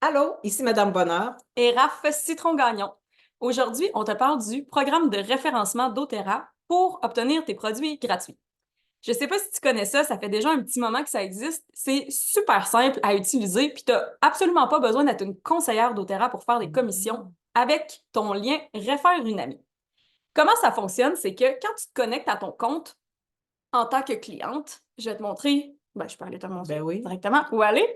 Allô, ici Madame Bonheur. Et Raph Citron-Gagnon. Aujourd'hui, on te parle du programme de référencement doTERRA pour obtenir tes produits gratuits. Je ne sais pas si tu connais ça, ça fait déjà un petit moment que ça existe. C'est super simple à utiliser, puis tu n'as absolument pas besoin d'être une conseillère doTERRA pour faire des commissions avec ton lien Réfère une amie. Comment ça fonctionne? C'est que quand tu te connectes à ton compte en tant que cliente, je vais te montrer, je peux aller te le montrer Ben oui. directement où aller.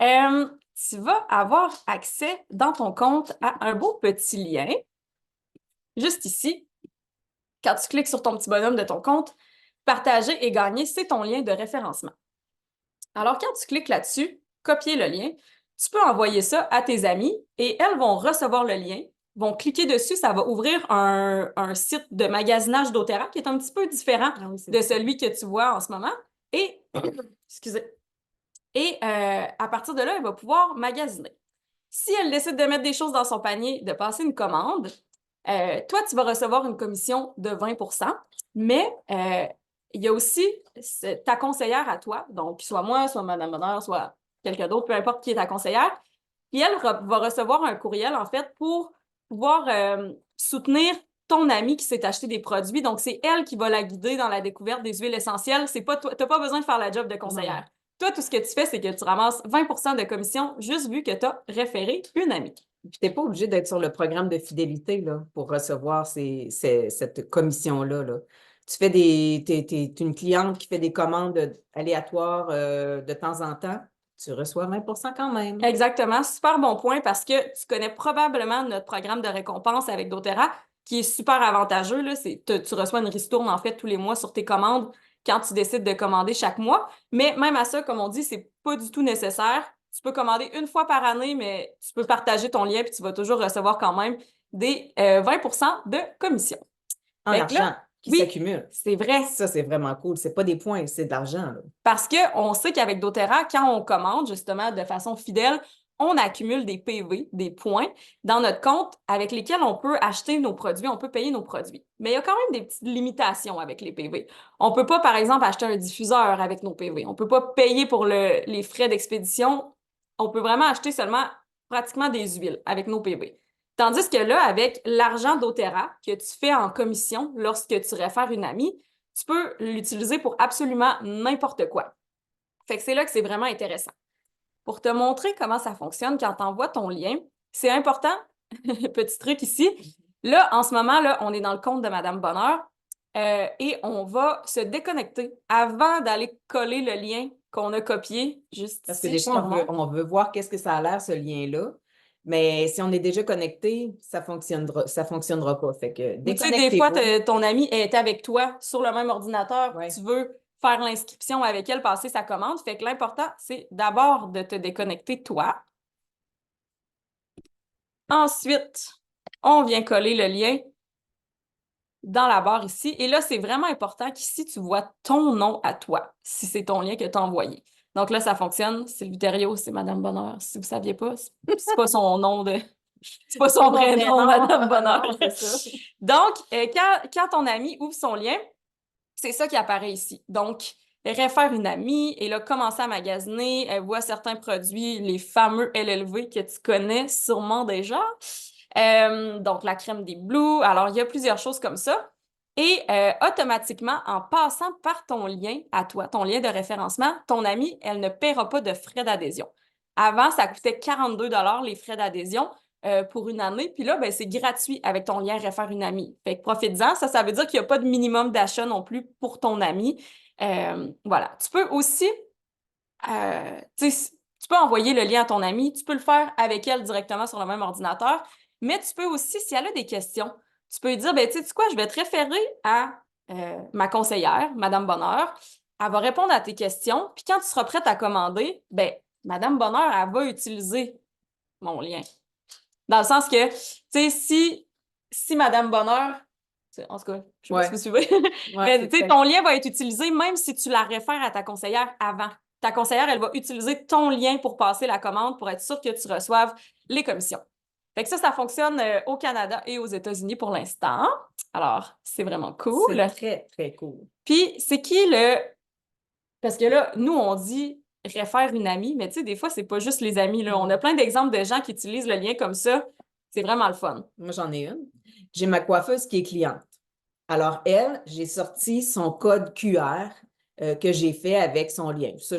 Euh, Tu vas avoir accès dans ton compte à un beau petit lien, juste ici. Quand tu cliques sur ton petit bonhomme de ton compte, partager et gagner, c'est ton lien de référencement. Alors, quand tu cliques là-dessus, copier le lien, tu peux envoyer ça à tes amis et elles vont recevoir le lien, vont cliquer dessus, ça va ouvrir un site de magasinage doTERRA qui est un petit peu différent Ah oui, c'est de ça. celui que tu vois en ce moment. Et, excusez, à partir de là, elle va pouvoir magasiner. Si elle décide de mettre des choses dans son panier, de passer une commande, toi, tu vas recevoir une commission de 20 mais il y a aussi ta conseillère à toi, donc soit moi, soit Madame Bonheur, soit quelqu'un d'autre, peu importe qui est ta conseillère, puis elle va recevoir un courriel, en fait, pour pouvoir soutenir ton ami qui s'est acheté des produits. Donc, c'est elle qui va la guider dans la découverte des huiles essentielles. C'est pas toi, t'as pas besoin de faire la job de Non. conseillère. Toi, tout ce que tu fais, c'est que tu ramasses 20 de commission juste vu que tu as référé une amie. Puis t'es pas obligé d'être sur le programme de fidélité là, pour recevoir cette commission-là, là. T'es une cliente qui fait des commandes aléatoires de temps en temps, tu reçois 20 quand même. Exactement, super bon point parce que tu connais probablement notre programme de récompense avec doTERRA qui est super avantageux. Là. Tu reçois une ristourne en fait tous les mois sur tes commandes quand tu décides de commander chaque mois. Mais même à ça, comme on dit, c'est pas du tout nécessaire. Tu peux commander une fois par année, mais tu peux partager ton lien puis tu vas toujours recevoir quand même des 20 de commission. En Fait que là, argent qui oui, s'accumule. c'est vrai. Ça, c'est vraiment cool. C'est pas des points, c'est de l'argent, là. Parce qu'on sait qu'avec doTERRA, quand on commande justement de façon fidèle, on accumule des PV, des points, dans notre compte avec lesquels on peut acheter nos produits, on peut payer nos produits. Mais il y a quand même des petites limitations avec les PV. On ne peut pas, par exemple, acheter un diffuseur avec nos PV. On ne peut pas payer pour les frais d'expédition. On peut vraiment acheter seulement pratiquement des huiles avec nos PV. Tandis que là, avec l'argent doTERRA que tu fais en commission lorsque tu réfères une amie, tu peux l'utiliser pour absolument n'importe quoi. Fait que c'est là que c'est vraiment intéressant. Pour te montrer comment ça fonctionne quand tu envoies ton lien, c'est important, petit truc ici. Là, en ce moment, là, on est dans le compte de Madame Bonheur et on va se déconnecter avant d'aller coller le lien qu'on a copié juste Parce que ici. des Je fois, te remontre. on veut voir qu'est-ce que ça a l'air, ce lien-là. Mais si on est déjà connecté, ça fonctionnera pas. Fait que Ou tu sais, des fois, déconnectez-vous. ton ami est avec toi sur le même ordinateur, Ouais. tu veux faire l'inscription avec elle, passer sa commande. Fait que l'important, c'est d'abord de te déconnecter toi. Ensuite, on vient coller le lien dans la barre ici. Et là, c'est vraiment important qu'ici, tu vois ton nom à toi, si c'est ton lien que tu as envoyé. Donc là, ça fonctionne. Sylvie Thériault, c'est Madame Bonheur. Si vous ne saviez pas, c'est pas son nom de. C'est pas C'est pas son mon vrai vrai nom, nom. Madame Bonheur. Non, c'est ça. Donc, quand ton ami ouvre son lien, c'est ça qui apparaît ici. Donc, réfère une amie et là, commencer à magasiner. Elle voit certains produits, les fameux LLV que tu connais sûrement déjà. Donc, la crème des Blues. Alors, il y a plusieurs choses comme ça. Et automatiquement, en passant par ton lien à toi, ton lien de référencement, ton amie, elle ne paiera pas de frais d'adhésion. Avant, ça coûtait 42 les frais d'adhésion pour une année. Puis là, ben, c'est gratuit avec ton lien Réfère une amie. Fait que profites-en. Ça veut dire qu'il n'y a pas de minimum d'achat non plus pour ton ami. Voilà. Tu peux aussi, tu peux envoyer le lien à ton ami. Tu peux le faire avec elle directement sur le même ordinateur. Mais tu peux aussi, si elle a des questions, tu peux lui dire, ben, tu sais quoi, je vais te référer à ma conseillère, Madame Bonheur. Elle va répondre à tes questions. Puis quand tu seras prête à commander, ben, Madame Bonheur, elle va utiliser mon lien. Dans le sens que, tu sais, si Madame Bonheur, en tout cas, je sais pas si Ouais, vous suivez, ouais, mais c'est tu sais, très. ton lien va être utilisé même si tu la réfères à ta conseillère avant. Ta conseillère, elle va utiliser ton lien pour passer la commande pour être sûre que tu reçoives les commissions. Fait que ça fonctionne au Canada et aux États-Unis pour l'instant. Alors, c'est vraiment cool. C'est très, très cool. Puis, c'est qui le... Parce que là, nous, on dit réfère une amie, mais tu sais, des fois, c'est pas juste les amis, là. On a plein d'exemples de gens qui utilisent le lien comme ça. C'est vraiment le fun. Moi, j'en ai une. J'ai ma coiffeuse qui est cliente. Alors, elle, j'ai sorti son code QR que j'ai fait avec son lien. Ça,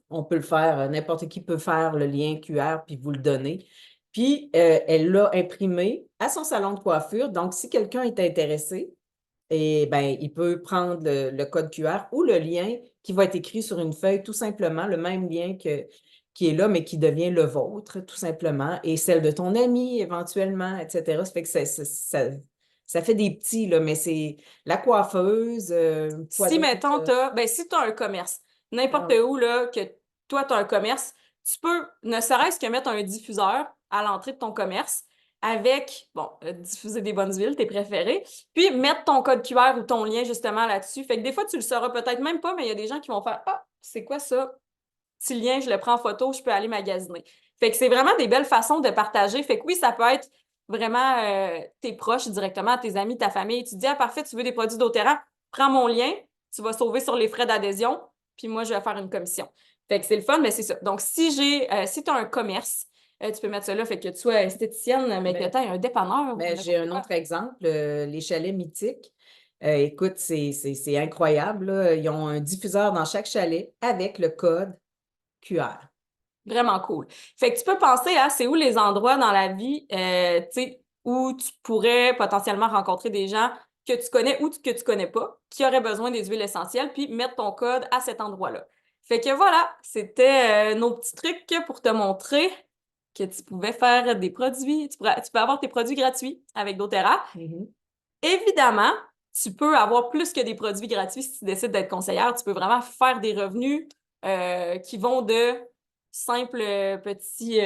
on peut le faire, n'importe qui peut faire le lien QR puis vous le donner. Puis, elle l'a imprimé à son salon de coiffure. Donc, si quelqu'un est intéressé, eh ben, il peut prendre le code QR ou le lien qui va être écrit sur une feuille, tout simplement, le même lien qui est là, mais qui devient le vôtre, tout simplement, et celle de ton ami, éventuellement, etc. Ça fait que ça fait des petits, là, mais c'est la coiffeuse, quoi Si, d'autre? mettons, si tu as un commerce, Ah n'importe oui. où, là, que toi, tu as un commerce, tu peux, ne serait-ce que mettre un diffuseur à l'entrée de ton commerce avec, bon, diffuser des bonnes huiles, tes préférés, puis mettre ton code QR ou ton lien justement là-dessus. Fait que des fois, tu le sauras peut-être même pas, mais il y a des gens qui vont faire, ah, c'est quoi ça? Petit lien, je le prends en photo, je peux aller magasiner. Fait que c'est vraiment des belles façons de partager. Fait que oui, ça peut être vraiment tes proches directement, tes amis, ta famille. Tu te dis, ah, parfait, tu veux des produits d'Otera, prends mon lien, tu vas sauver sur les frais d'adhésion, puis moi, je vais faire une commission. Fait que c'est le fun, mais c'est ça. Donc, si tu as un commerce, tu peux mettre ça là, fait que tu sois esthéticienne, mais que tu aies un dépanneur ou Mais j'ai n'importe un quoi. autre exemple, les chalets mythiques. Écoute, c'est incroyable, là. Ils ont un diffuseur dans chaque chalet avec le code QR. Vraiment cool. Fait que tu peux penser à c'est où les endroits dans la vie, tu sais, où tu pourrais potentiellement rencontrer des gens que tu connais ou que tu connais pas, qui auraient besoin des huiles essentielles, puis mettre ton code à cet endroit-là. Fait que voilà, c'était nos petits trucs pour te montrer que tu pouvais faire des produits, tu peux avoir tes produits gratuits avec doTERRA. Mhm. Évidemment, tu peux avoir plus que des produits gratuits si tu décides d'être conseillère. Tu peux vraiment faire des revenus qui vont de simples petits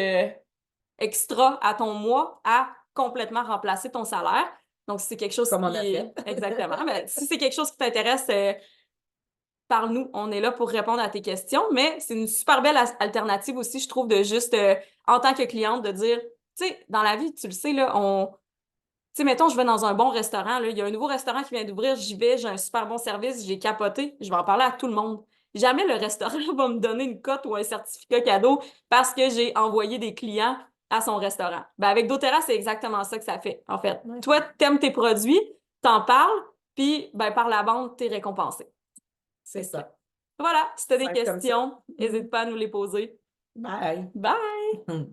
extras à ton mois à complètement remplacer ton salaire. Donc, si c'est quelque chose Comme on a qui fait. est... Exactement. Ben, si c'est quelque chose qui t'intéresse, parle-nous. On est là pour répondre à tes questions, mais c'est une super belle alternative aussi, je trouve, de juste, en tant que cliente, de dire, tu sais, dans la vie, tu le sais, là, tu sais, mettons, je vais dans un bon restaurant, là, il y a un nouveau restaurant qui vient d'ouvrir, j'y vais, j'ai un super bon service, j'ai capoté, je vais en parler à tout le monde. Jamais le restaurant va me donner une cote ou un certificat cadeau parce que j'ai envoyé des clients à son restaurant. Ben, avec doTERRA, c'est exactement ça que ça fait, en fait. Ouais. Toi, t'aimes tes produits, t'en parles, puis ben, par la bande, t'es récompensé. C'est Fait que, ça. voilà, si t'as des Simple comme ça. questions, n'hésite pas à nous les poser. Bye. Bye!